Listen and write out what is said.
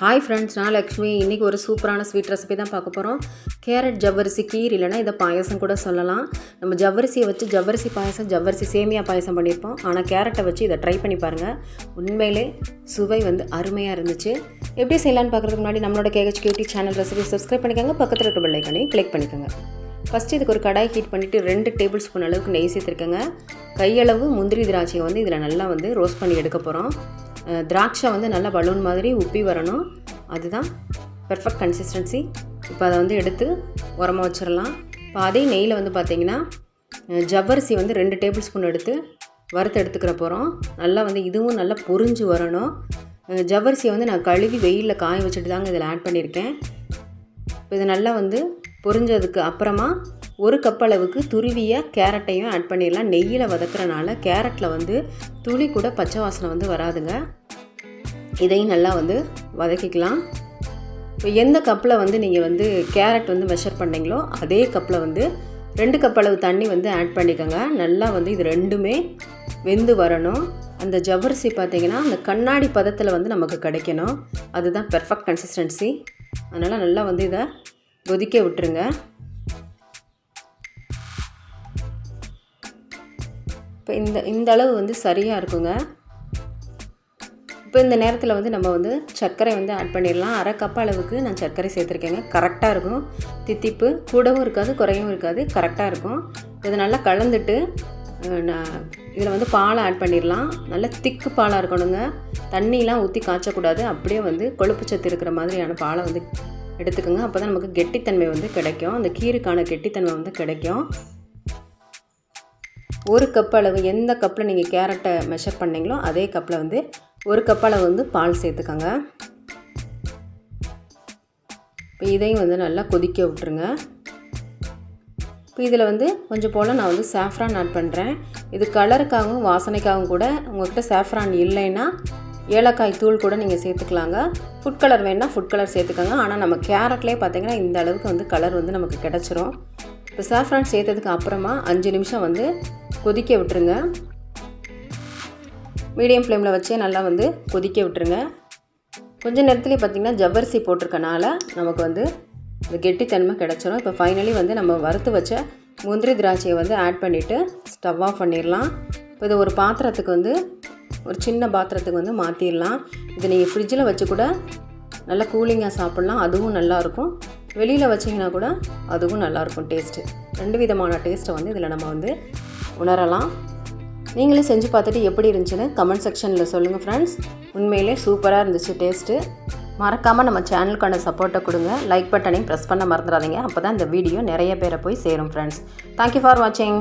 Hi friends, நான் Laxmi. இன்னைக்கு ஒரு சூப்பரான ஸ்வீட் ரெசிபி தான் பார்க்க போறோம். கேரட் ஜவ்வரிசி கீர் இல்லனா இத பாயாசம் கூட சொல்லலாம். நம்ம ஜவ்வரிசியை வச்சு ஜவ்வரிசி பாயாசம், ஜவ்வரிசி சேமியா பாயாசம் பண்ணிருப்போம். ஆனா கேரட்டை வச்சு இத ட்ரை பண்ணி பாருங்க. உண்மையிலே சுவை வந்து அருமையா இருந்துச்சு. எப்படி செய்யலாம்னு பார்க்கிறதுக்கு முன்னாடி நம்மளோட KHQT சேனல் ரெசிபி சப்ஸ்கிரைப் பண்ணிக்கங்க. பக்கத்துல இருக்க பெல் ஐகானை கிளிக் பண்ணிக்கங்க. ஃபர்ஸ்ட் இதுக்கு ஒரு கடாய் ஹீட் பண்ணிட்டு 2 டேபிள் ஸ்பூன் அளவுக்கு நெய் சேர்த்துக்கங்க. கையளவு முந்திரி திராட்சையை வந்து இதல நல்லா வந்து ரோஸ்ட் பண்ணி எடுக்க போறோம். திராட்சை வந்து நல்லா பலூன் மாதிரி உப்பி வரணும். அதுதான் பெர்ஃபெக்ட் கன்சிஸ்டன்சி. இப்போ அதை வந்து எடுத்து உரமாக வச்சிடலாம். இப்போ அதே நெய்யில் வந்து பார்த்திங்கன்னா ஜவ்வரிசி வந்து 2 டேபிள் ஸ்பூன் எடுத்து வறுத்து எடுத்துக்கிற போகிறோம். நல்லா வந்து இதுவும் நல்லா பொரிஞ்சு வரணும். ஜவ்வரிசியை வந்து நான் கழுவி வெயிலில் காய வச்சுட்டு தாங்க இதில் ஆட் பண்ணியிருக்கேன். இப்போ இது நல்லா வந்து பொரிஞ்சதுக்கு அப்புறமா 1 கப் அளவுக்கு துருவிய கேரட்டையும் ஆட் பண்ணிடலாம். நெய்யில் வதக்குறனால கேரட்டில் வந்து துளி கூட பச்சை வாசனை வந்து வராதுங்க. இதையும் நல்லா வந்து வதக்கிக்கலாம். இப்போ எந்த கப்பில் வந்து நீங்கள் வந்து கேரட் வந்து மெஷர் பண்ணிங்களோ அதே கப்பில் வந்து 2 கப் அளவு தண்ணி வந்து ஆட் பண்ணிக்கோங்க. நல்லா வந்து இது ரெண்டுமே வெந்து வரணும். அந்த ஜவ்வரிசி பார்த்திங்கன்னா அந்த கண்ணாடி பதத்தில் வந்து நமக்கு கிடைக்கணும். அதுதான் பெர்ஃபெக்ட் கன்சிஸ்டன்சி. அதனால் நல்லா வந்து இதை கொதிக்க விட்டுருங்க. இப்போ இந்த அளவு வந்து சரியாக இருக்குங்க. இப்போ இந்த நேரத்தில் வந்து நம்ம வந்து சர்க்கரை வந்து ஆட் பண்ணிடலாம். 1/2 கப் அளவுக்கு நான் சர்க்கரை சேர்த்துருக்கேங்க. கரெக்டாக இருக்கும். தித்திப்பு கூடவும் இருக்காது, குறையும் இருக்காது, கரெக்டாக இருக்கும். இதை நல்லா கலந்துட்டு இதில் வந்து பாலை ஆட் பண்ணிடலாம். நல்லா திக்கு பாலாக இருக்கணுங்க. தண்ணியெலாம் ஊற்றி காய்ச்சக்கூடாது. அப்படியே வந்து கொழுப்பு சத்து இருக்கிற மாதிரியான பாலை வந்து எடுத்துக்கோங்க. அப்போ தான் நமக்கு கெட்டித்தன்மை வந்து கிடைக்கும். அந்த கீருக்கான கெட்டித்தன்மை வந்து கிடைக்கும். 1 கப் அளவு எந்த கப்பில் நீங்கள் கேரட்டை மெஷர் பண்ணிங்களோ அதே கப்பில் வந்து 1 கப் அளவு வந்து பால் சேர்த்துக்கோங்க. இப்போ இதையும் வந்து நல்லா கொதிக்க விட்டுருங்க. இப்போ இதில் வந்து கொஞ்சம் போல் நான் வந்து சாஃப்ரான் ஆட் பண்ணுறேன். இது கலருக்காகவும் வாசனைக்காகவும் கூட. உங்கள்கிட்ட சாஃப்ரான் இல்லைன்னா ஏலக்காய் தூள் கூட நீங்கள் சேர்த்துக்கலாங்க. ஃபுட் கலர் வேணுன்னா ஃபுட் கலர் சேர்த்துக்கோங்க. ஆனால் நம்ம கேரட்லேயே பார்த்திங்கன்னா இந்த அளவுக்கு வந்து கலர் வந்து நமக்கு கிடச்சிரும். இப்போ சாஃப்ரான் சேர்த்ததுக்கு அப்புறமா 5 நிமிஷம் வந்து கொதிக்க விட்டுருங்க. மீடியம் ஃப்ளேமில் வச்சே நல்லா வந்து கொதிக்க விட்டுருங்க. கொஞ்சம் நேரத்துலேயே பார்த்திங்கன்னா ஜவ்வரிசி போட்டிருக்கனால நமக்கு வந்து இந்த கெட்டித்தன்மை கிடச்சிரும். இப்போ ஃபைனலி வந்து நம்ம வறுத்து வச்ச முந்திரி திராட்சையை வந்து ஆட் பண்ணிவிட்டு ஸ்டவ் ஆஃப் பண்ணிடலாம். இப்போ இது ஒரு பாத்திரத்துக்கு வந்து ஒரு சின்ன பாத்திரத்துக்கு வந்து மாற்றிடலாம். இதை நீங்கள் ஃப்ரிட்ஜில் வச்சு கூட நல்லா கூலிங்காக சாப்பிட்லாம். அதுவும் நல்லாயிருக்கும். வெளியில் வச்சிங்கன்னா கூட அதுவும் நல்லாயிருக்கும் டேஸ்ட்டு. 2 விதமான டேஸ்ட்டை வந்து இதில் நம்ம வந்து உணரலாம். நீங்களும் செஞ்சு பார்த்துட்டு எப்படி இருந்துச்சுன்னு கமெண்ட் செக்ஷனில் சொல்லுங்கள் ஃப்ரெண்ட்ஸ். உண்மையிலே சூப்பராக இருந்துச்சு டேஸ்ட்டு. மறக்காமல் நம்ம சேனலுக்கான சப்போர்ட்டை கொடுங்க. லைக் பட்டனையும் ப்ரெஸ் பண்ண மறந்துடாதீங்க. அப்போ தான் இந்த வீடியோ நிறைய பேரை போய் சேரும் ஃப்ரெண்ட்ஸ். தேங்க்யூ ஃபார் வாட்சிங்.